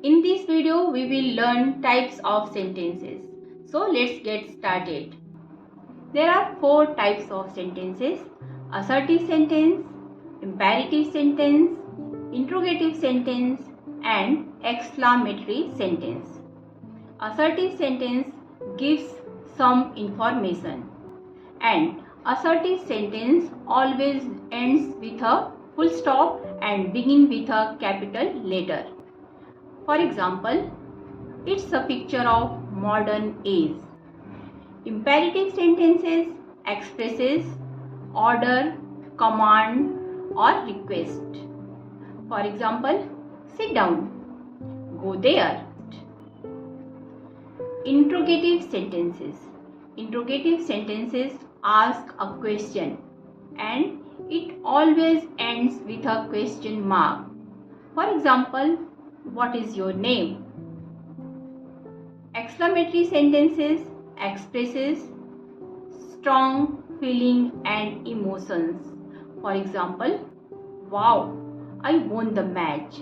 In this video, we will learn types of sentences. So let's get started. There are 4 types of sentences: assertive sentence, imperative sentence, interrogative sentence, and exclamatory sentence. Assertive sentence gives some information, and assertive sentence always ends with a full stop and begin with a capital letter. For example, it's a picture of modern age. Imperative sentences expresses order, command, or request. For example, sit down, go there. Interrogative sentences. Interrogative sentences ask a question and it always ends with a question mark. For example, what is your name? Exclamatory sentences expresses strong feeling and emotions. For example, wow, I won the match.